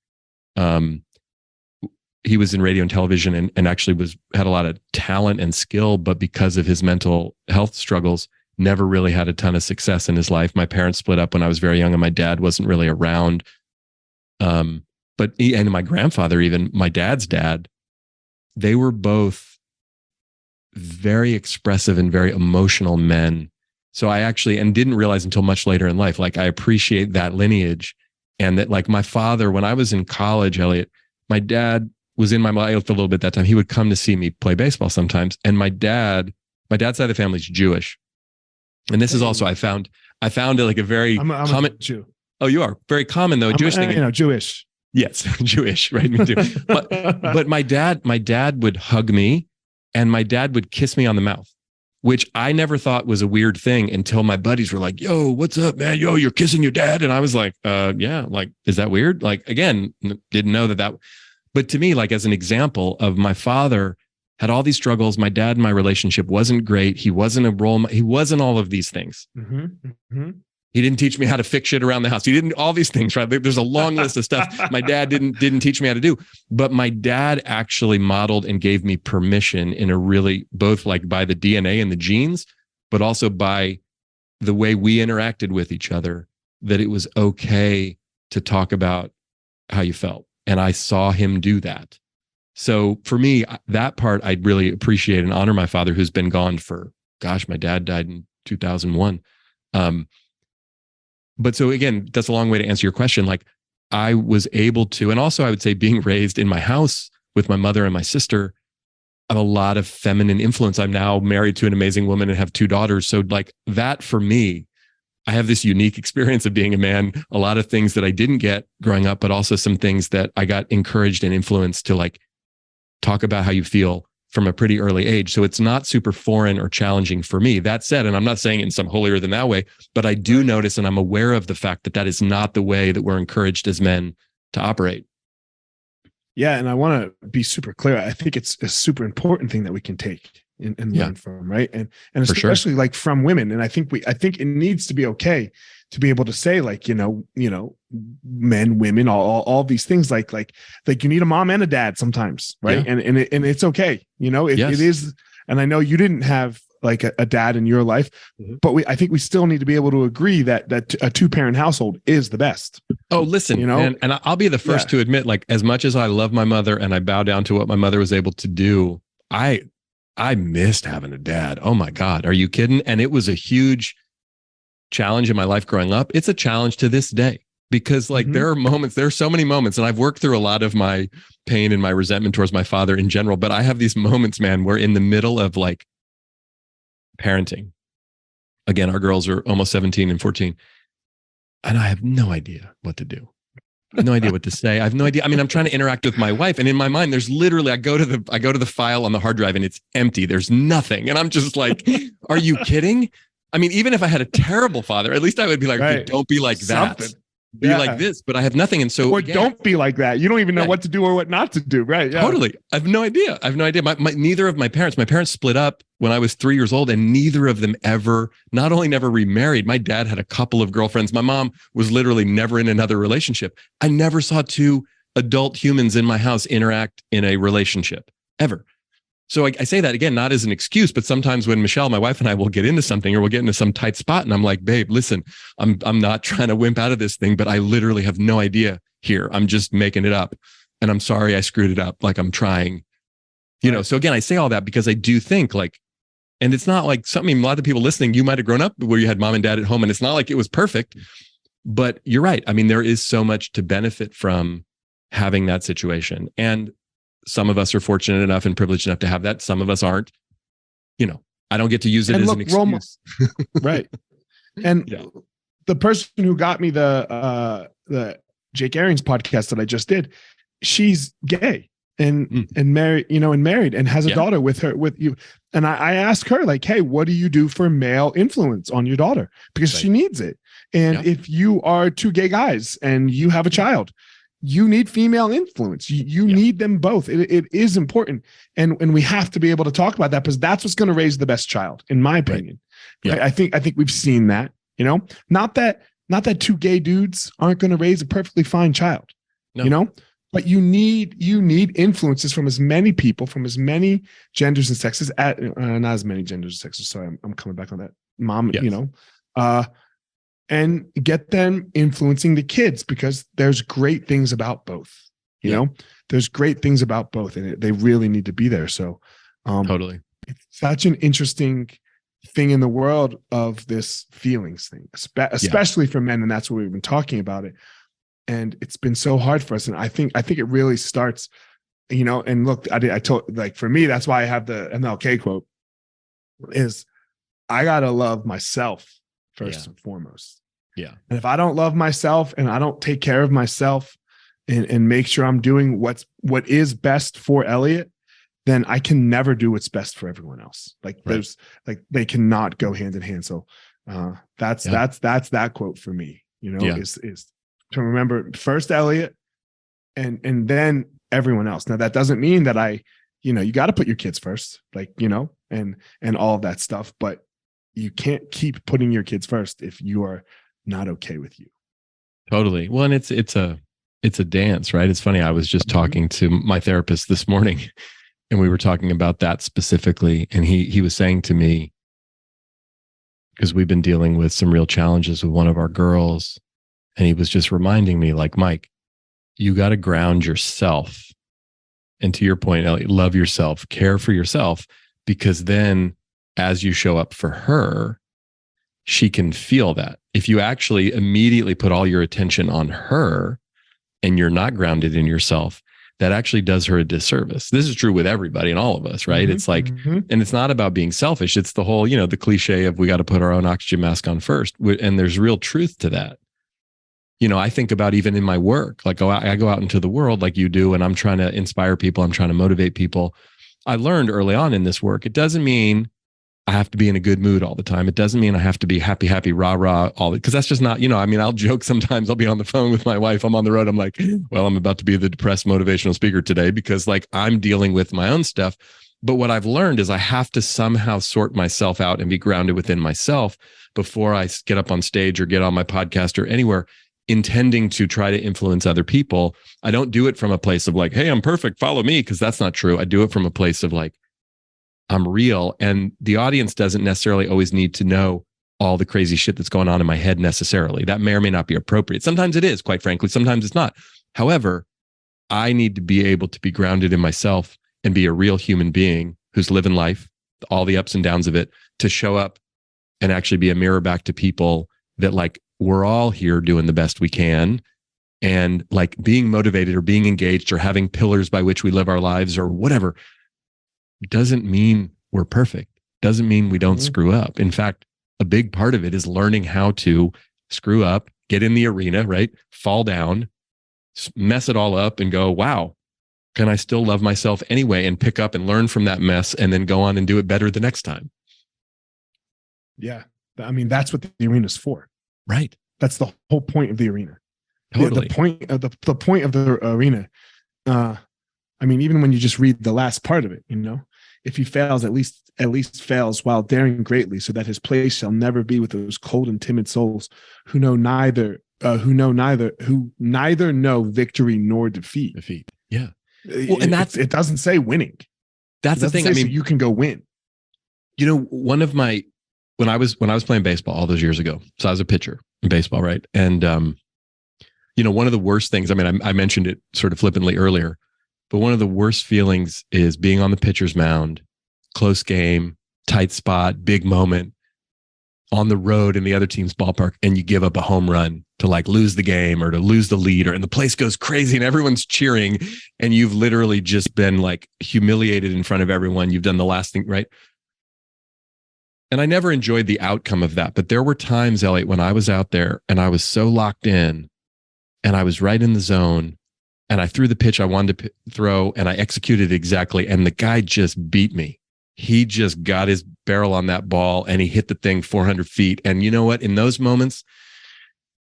He was in radio and television and actually had a lot of talent and skill, but because of his mental health struggles, never really had a ton of success in his life. My parents split up when I was very young and my dad wasn't really around. And my grandfather, even my dad's dad, they were both very expressive and very emotional men. So I actually, and didn't realize until much later in life, like I appreciate that lineage. And that, like, my father, when I was in college, Elliot, my dad was in my life a little bit that time. He would come to see me play baseball sometimes. And my dad's side of the family is Jewish. And this is also, I found it like a very common a Jew. Oh, you are very common though. Jewish thing. Jewish. Yes, Jewish, right? Me too. But my dad would hug me, and my dad would kiss me on the mouth, which I never thought was a weird thing until my buddies were like, "Yo, what's up, man? Yo, you're kissing your dad," and I was like, yeah, like, is that weird? Like, again, didn't know that. But to me, like, as an example of my father had all these struggles. My dad and my relationship wasn't great. He wasn't a role model. He wasn't all of these things. Mm-hmm. Mm-hmm. He didn't teach me how to fix shit around the house. He didn't all these things, right? There's a long list of stuff my dad didn't teach me how to do. But my dad actually modeled and gave me permission in a really, both like by the DNA and the genes, but also by the way we interacted with each other, that it was okay to talk about how you felt. And I saw him do that. So for me, that part, I'd really appreciate and honor my father, who's been gone for, my dad died in 2001. But so again, that's a long way to answer your question. Like, I was able to, and also I would say being raised in my house with my mother and my sister, I have a lot of feminine influence. I'm now married to an amazing woman and have 2 daughters. So like that for me, I have this unique experience of being a man, a lot of things that I didn't get growing up, but also some things that I got encouraged and influenced to like talk about how you feel from a pretty early age. So it's not super foreign or challenging for me. That said, and I'm not saying in some holier than thou way, but I do notice and I'm aware of the fact that that is not the way that we're encouraged as men to operate. Yeah. And I want to be super clear. I think it's a super important thing that we can take and learn from, right? And especially like from women. And I think it needs to be okay to be able to say like, men, women, all these things like you need a mom and a dad sometimes, right? Yeah. And it's okay, it is. And I know you didn't have like a dad in your life, but I think we still need to be able to agree that a 2-parent household is the best. Oh, listen, and I'll be the first to admit, like, as much as I love my mother and I bow down to what my mother was able to do, I missed having a dad. Oh my God, are you kidding? And it was a huge challenge in my life growing up. It's a challenge to this day because like there are so many moments, and I've worked through a lot of my pain and my resentment towards my father in general, but I have these moments, man, where in the middle of like parenting, again, our girls are almost 17 and 14, and I have no idea what to do. I have no idea what to say. I have no idea. I mean, I'm trying to interact with my wife, and in my mind, there's literally, I go to the file on the hard drive and it's empty. There's nothing. And I'm just like, are you kidding? I mean, even if I had a terrible father, at least I would be like, hey, don't be like that. Be like this, but I have nothing. And so, don't be like that. You don't even know what to do or what not to do. Right. Yeah. Totally. I have no idea. Neither of my parents split up when I was 3 years old, and neither of them not only never remarried. My dad had a couple of girlfriends. My mom was literally never in another relationship. I never saw 2 adult humans in my house interact in a relationship ever. So I say that again, not as an excuse, but sometimes when Michelle, my wife, and I will get into something or we'll get into some tight spot and I'm like, babe, listen, I'm not trying to wimp out of this thing, but I literally have no idea here. I'm just making it up. And I'm sorry I screwed it up. Like I'm trying, you know. So again, I say all that because I do think like, and it's not like something, a lot of people listening, you might have grown up where you had mom and dad at home and it's not like it was perfect, but you're right. I mean, there is so much to benefit from having that situation. And some of us are fortunate enough and privileged enough to have that. Some of us aren't. You know, I don't get to use it as an excuse. Right. And the person who got me the Jake Arians podcast that I just did, she's gay and married, you know, and married and has a daughter with you. And I asked her like, hey, what do you do for male influence on your daughter? Because she needs it. And if you are two gay guys and you have a child, you need female influence. You need them both. It is important. And we have to be able to talk about that because that's what's going to raise the best child, in my opinion. Right. Yeah. I think we've seen that, you know, not that two gay dudes aren't going to raise a perfectly fine child, you know, but you need influences from as many people, from as many genders and sexes not as many genders and sexes. Sorry, I'm coming back on that. Mom, you know, and get them influencing the kids because there's great things about both, you know, there's great things about both and they really need to be there. So totally. It's such an interesting thing in the world of this feelings thing, especially for men. And that's what we've been talking about it. And it's been so hard for us. And I think it really starts, you know, and look, I told, like, for me, that's why I have the MLK quote is I got to love myself first and foremost. Yeah. And if I don't love myself and I don't take care of myself and make sure I'm doing what is best for Elliot, then I can never do what's best for everyone else. Like there's like, they cannot go hand in hand. So that's that quote for me, you know, is to remember first Elliot and then everyone else. Now that doesn't mean that you know, you got to put your kids first, like, you know, and all of that stuff, but you can't keep putting your kids first if you are not okay with you. Totally. Well, and it's a dance, right? It's funny. I was just talking to my therapist this morning and we were talking about that specifically. And he was saying to me, because we've been dealing with some real challenges with one of our girls. And he was just reminding me like, Mike, you got to ground yourself. And to your point, Elliot, love yourself, care for yourself, because then as you show up for her, she can feel that. If you actually immediately put all your attention on her and you're not grounded in yourself, that actually does her a disservice. This is true with everybody and all of us, right? It's like, and it's not about being selfish. It's the whole, you know, the cliche of we got to put our own oxygen mask on first. And there's real truth to that. You know, I think about even in my work, like I go out into the world like you do, and I'm trying to inspire people. I'm trying to motivate people. I learned early on in this work, it doesn't mean I have to be in a good mood all the time. It doesn't mean I have to be happy, rah, all because that's just not, you know, I mean, I'll joke sometimes. I'll be on the phone with my wife. I'm on the road. I'm like, well, I'm about to be the depressed motivational speaker today because like I'm dealing with my own stuff. But what I've learned is I have to somehow sort myself out and be grounded within myself before I get up on stage or get on my podcast or anywhere intending to try to influence other people. I don't do it from a place of like, hey, I'm perfect, follow me, because that's not true. I do it from a place of like, I'm real. And the audience doesn't necessarily always need to know all the crazy shit that's going on in my head necessarily. That may or may not be appropriate. Sometimes it is, quite frankly. Sometimes it's not. However, I need to be able to be grounded in myself and be a real human being who's living life, all the ups and downs of it, to show up and actually be a mirror back to people that like, we're all here doing the best we can. And like being motivated or being engaged or having pillars by which we live our lives or whatever doesn't mean we're perfect. Doesn't mean we don't screw up. In fact, a big part of it is learning how to screw up, get in the arena, right? Fall down, mess it all up and go, wow, can I still love myself anyway? And pick up and learn from that mess and then go on and do it better the next time. Yeah. I mean, that's what the arena's for. Right. That's the whole point of the arena. Totally. The point of the arena. I mean, even when you just read the last part of it, you know, if he fails, at least fails while daring greatly, so that his place shall never be with those cold and timid souls who neither know victory nor defeat. Yeah. Well, and it doesn't say winning. That's the thing. I mean, so you can go win. You know, one of my when I was playing baseball all those years ago, so I was a pitcher in baseball, right? And you know, one of the worst things, I mean, I mentioned it sort of flippantly earlier, but one of the worst feelings is being on the pitcher's mound, close game, tight spot, big moment, on the road in the other team's ballpark, and you give up a home run to like lose the game or to lose the lead, and the place goes crazy and everyone's cheering, and you've literally just been like humiliated in front of everyone. You've done the last thing, right? And I never enjoyed the outcome of that. But there were times, Elliot, when I was out there and I was so locked in and I was right in the zone and I threw the pitch I wanted to throw and I executed exactly. And the guy just beat me. He just got his barrel on that ball and he hit the thing 400 feet. And you know what? In those moments,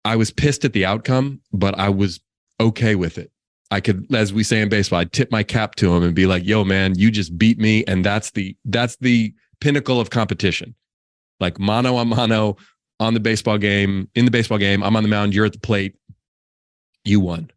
I was pissed at the outcome, but I was okay with it. I could, as we say in baseball, I'd tip my cap to him and be like, yo, man, you just beat me. And that's the pinnacle of competition. Like mano a mano on the baseball game, in the baseball game, I'm on the mound, you're at the plate, you won.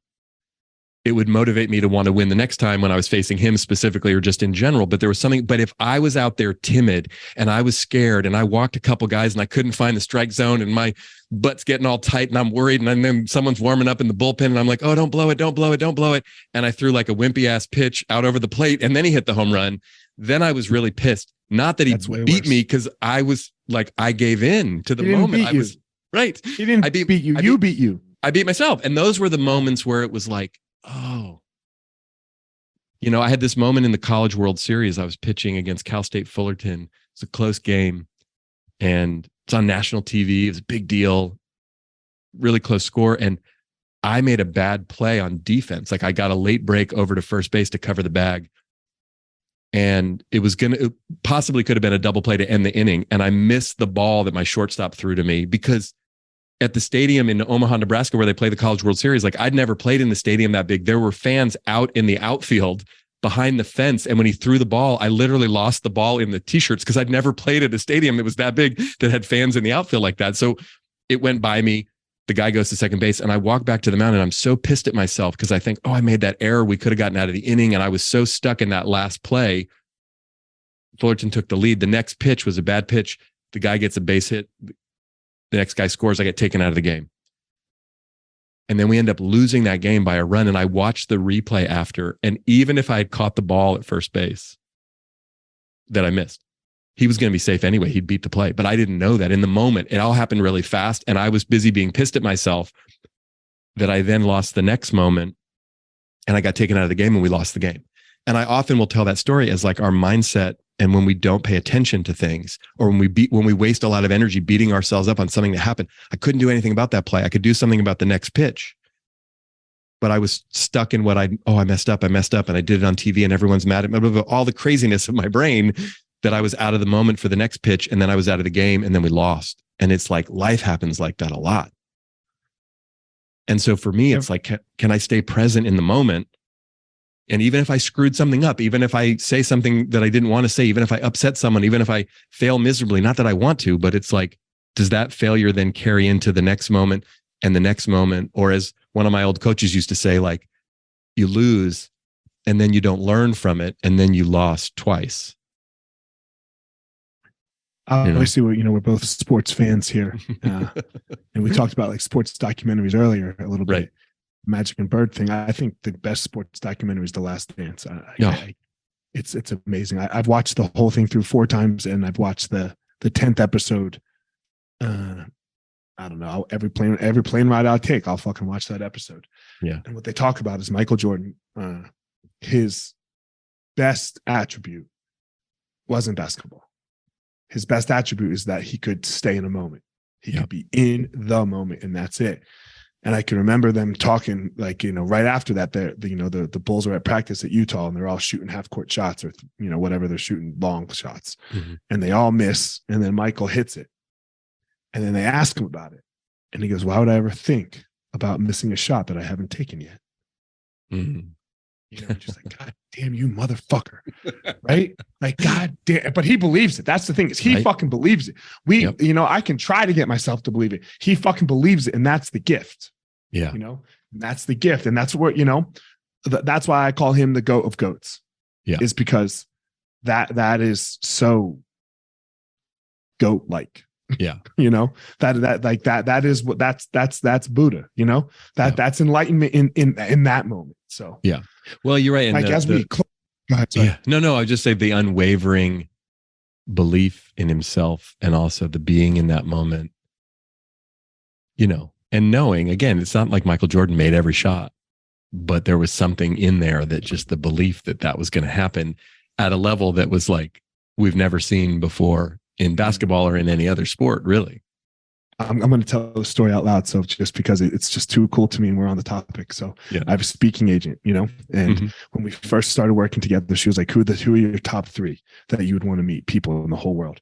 It would motivate me to want to win the next time when I was facing him specifically or just in general. But there was something, but if I was out there timid and I was scared and I walked a couple guys and I couldn't find the strike zone and my butt's getting all tight and I'm worried and then someone's warming up in the bullpen and I'm like, oh, don't blow it, don't blow it, don't blow it. And I threw like a wimpy ass pitch out over the plate and then he hit the home run. Then I was really pissed. Not that he beat me, because I was like, I gave in to the moment. I was right. He didn't beat you. You beat you. I beat myself. And those were the moments where it was like, oh, you know, I had this moment in the College World Series. I was pitching against Cal State Fullerton. It's a close game and it's on national TV. It was a big deal, really close score. And I made a bad play on defense. Like I got a late break over to first base to cover the bag. And it possibly could have been a double play to end the inning. And I missed the ball that my shortstop threw to me because at the stadium in Omaha, Nebraska, where they play the College World Series, like I'd never played in the stadium that big. There were fans out in the outfield behind the fence. And when he threw the ball, I literally lost the ball in the t-shirts because I'd never played at a stadium that was that big that had fans in the outfield like that. So it went by me. The guy goes to second base and I walk back to the mound and I'm so pissed at myself because I think, oh, I made that error. We could have gotten out of the inning. And I was so stuck in that last play. Fullerton took the lead. The next pitch was a bad pitch. The guy gets a base hit. The next guy scores. I get taken out of the game. And then we end up losing that game by a run. And I watched the replay after. And even if I had caught the ball at first base that I missed, he was going to be safe anyway. He'd beat the play. But I didn't know that in the moment. It all happened really fast. And I was busy being pissed at myself that I then lost the next moment. And I got taken out of the game and we lost the game. And I often will tell that story as like our mindset. And when we don't pay attention to things, or when we waste a lot of energy beating ourselves up on something that happened, I couldn't do anything about that play. I could do something about the next pitch, but I was stuck in I messed up, and I did it on TV, and everyone's mad at me. All the craziness of my brain that I was out of the moment for the next pitch, and then I was out of the game, and then we lost. And it's like life happens like that a lot. And so for me, it's like, can I stay present in the moment? And even if I screwed something up, even if I say something that I didn't want to say, even if I upset someone, even if I fail miserably, not that I want to, but it's like, does that failure then carry into the next moment and the next moment? Or as one of my old coaches used to say, like, you lose and then you don't learn from it. And then you lost twice. Obviously, we're both sports fans here. And we talked about like sports documentaries earlier a little bit. Right. Magic and Bird thing. I think the best sports documentary is The Last Dance. It's amazing. I've watched the whole thing through 4 times, and I've watched the 10th episode. I don't know, every plane ride I take, I'll fucking watch that episode. Yeah. And what they talk about is Michael Jordan. His best attribute wasn't basketball. His best attribute is that he could stay in a moment. He could be in the moment, and that's it. And I can remember them talking, like, right after that, the Bulls are at practice at Utah and they're all shooting half court shots or, whatever, they're shooting long shots, and they all miss. And then Michael hits it. And then they ask him about it. And he goes, why would I ever think about missing a shot that I haven't taken yet? Just like, God damn you, motherfucker. Right? Like, God damn. But he believes it. That's the thing, is he fucking believes it. I can try to get myself to believe it. He fucking believes it. And that's the gift. Yeah. That's the gift. And that's where, that's why I call him the GOAT of GOATs. Yeah. Is because that is so goat like. Yeah. You know, that is what that's Buddha, you know, that's enlightenment in that moment. So yeah. Well, you're right. And like as we close, go ahead, sorry. Yeah. No, I just say the unwavering belief in himself and also the being in that moment, you know, and knowing, again, it's not like Michael Jordan made every shot, but there was something in there that just the belief that that was going to happen at a level that was like we've never seen before in basketball or in any other sport, really. I'm going to tell the story out loud. So just because it's just too cool to me and we're on the topic. So yeah. I have a speaking agent, you know, and when we first started working together, she was like, who are your top 3 that you would want to meet, people in the whole world?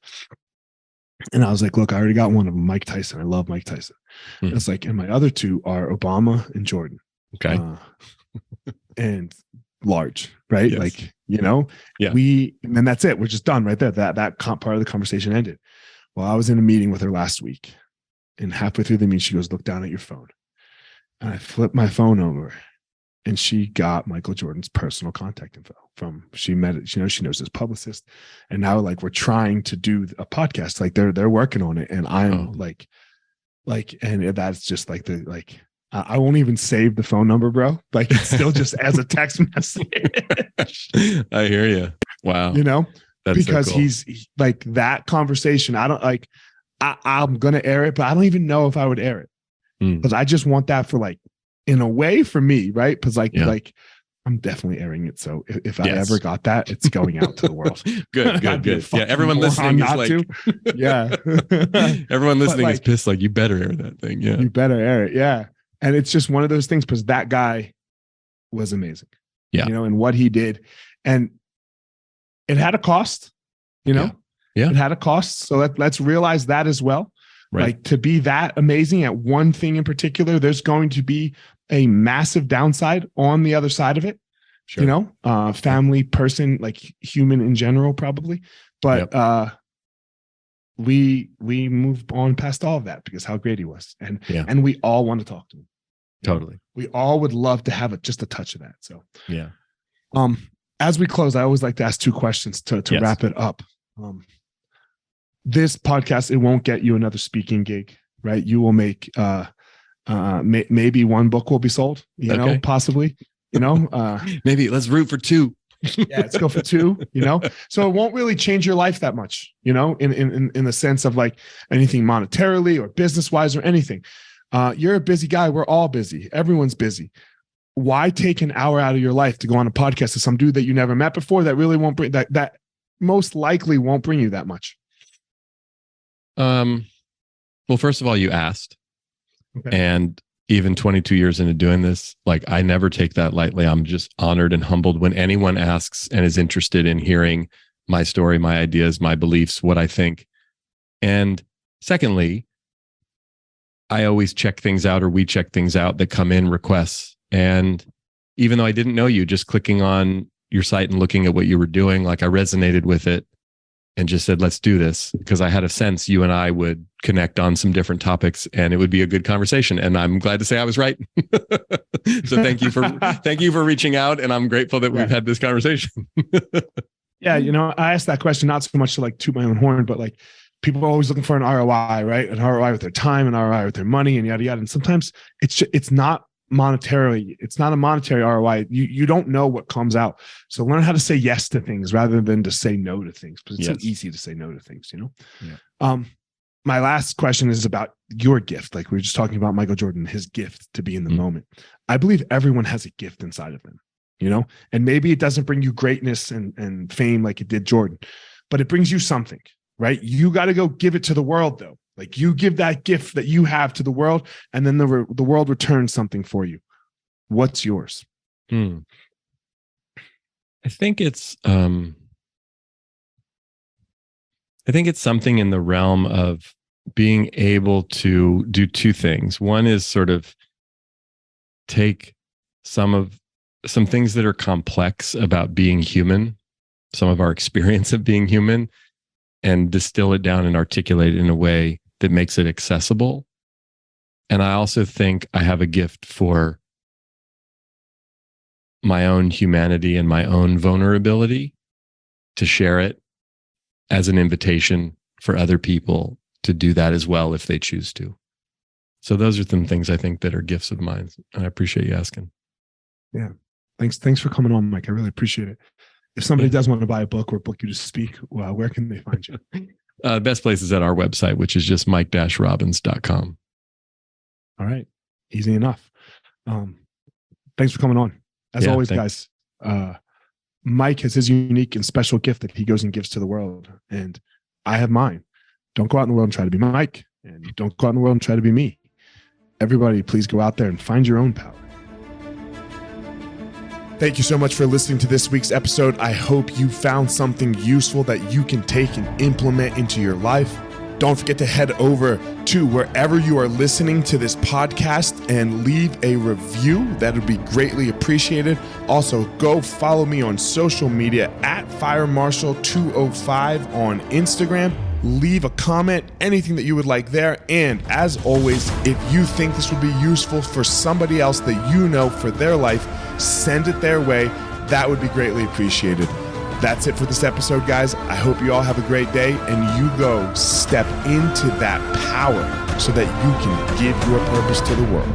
And I was like, look, I already got one of them, Mike Tyson. I love Mike Tyson. And it's like, and my other 2 are Obama and Jordan. Okay. And large, right? Yes. Like, you know, and then that's it. We're just done right there. That part of the conversation ended. Well, I was in a meeting with her last week, and halfway through the meeting, she goes, look down at your phone. And I flipped my phone over, and she got Michael Jordan's personal contact info she met it. You know, she knows his publicist, and now like we're trying to do a podcast. Like they're working on it, and I'm like, and that's just like I won't even save the phone number, bro. Like it's still just as a text message. I hear you. Wow. You know, that's because so cool. he's like that conversation. I don't like, I'm going to air it, but I don't even know if I would air it because I just want that for like, in a way for me. Right. Cause like I'm definitely airing it. So if I ever got that, it's going out to the world. Good. Yeah. Everyone listening is like, yeah. Everyone listening is pissed. Like you better air that thing. Yeah. You better air it. Yeah. And it's just one of those things because that guy was amazing. Yeah. You know, and what he did. And it had a cost, you know, it had a cost. So let's realize that as well. Right. Like to be that amazing at one thing in particular, there's going to be a massive downside on the other side of it. Sure. You know, family, person, like human in general, probably. But we moved on past all of that because how great he was. And we all want to talk to him. Totally. We all would love to have just a touch of that. So yeah. As we close, I always like to ask 2 questions to wrap it up. This podcast, it won't get you another speaking gig, right? You will make maybe 1 book will be sold, you know, possibly, you know, maybe let's root for 2. Yeah, let's go for 2, you know, so it won't really change your life that much, you know, in the sense of like anything monetarily or business wise or anything. You're a busy guy. We're all busy. Everyone's busy. Why take an hour out of your life to go on a podcast to some dude that you never met before that really won't bring that most likely won't bring you that much? Well, first of all, you asked, and even 22 years into doing this, like I never take that lightly. I'm just honored and humbled when anyone asks and is interested in hearing my story, my ideas, my beliefs, what I think. And secondly, I always check things out, or we check things out that come in requests. And even though I didn't know you, just clicking on your site and looking at what you were doing, like I resonated with it and just said, let's do this, because I had a sense you and I would connect on some different topics and it would be a good conversation. And I'm glad to say I was right. So thank you for reaching out. And I'm grateful that we've had this conversation. Yeah. You know, I asked that question, not so much to like toot my own horn, but like people are always looking for an ROI, right? An ROI with their time, an ROI with their money, and yada, yada. And sometimes it's not monetarily. It's not a monetary ROI. You don't know what comes out. So learn how to say yes to things rather than to say no to things, because it's so easy to say no to things, you know? Yeah. My last question is about your gift. Like we were just talking about Michael Jordan, his gift to be in the moment. I believe everyone has a gift inside of them, you know? And maybe it doesn't bring you greatness and fame like it did Jordan, but it brings you something, right? You got to go give it to the world though. Like you give that gift that you have to the world, and then the world returns something for you. What's yours? I think it's something in the realm of being able to do 2 things. One is sort of take some things that are complex about being human, some of our experience of being human, and distill it down and articulate it in a way that makes it accessible. And I also think I have a gift for my own humanity and my own vulnerability. to share it as an invitation for other people to do that as well if they choose to. So those are some things I think that are gifts of mine. And I appreciate you asking. Yeah. Thanks for coming on, Mike. I really appreciate it. If somebody does want to buy a book or book you to speak, well, where can they find you? The best place is at our website, which is just mike-robbins.com. All right. Easy enough. Thanks for coming on. As always, thanks. guys, Mike has his unique and special gift that he goes and gives to the world. And I have mine. Don't go out in the world and try to be Mike. And don't go out in the world and try to be me. Everybody, please go out there and find your own power. Thank you so much for listening to this week's episode. I hope you found something useful that you can take and implement into your life. Don't forget to head over to wherever you are listening to this podcast and leave a review. That would be greatly appreciated. Also, go follow me on social media at FireMarshal205 on Instagram. Leave a comment, anything that you would like there. And as always, if you think this would be useful for somebody else that you know for their life, send it their way. That would be greatly appreciated. That's it for this episode, guys. I hope you all have a great day and you go step into that power so that you can give your purpose to the world.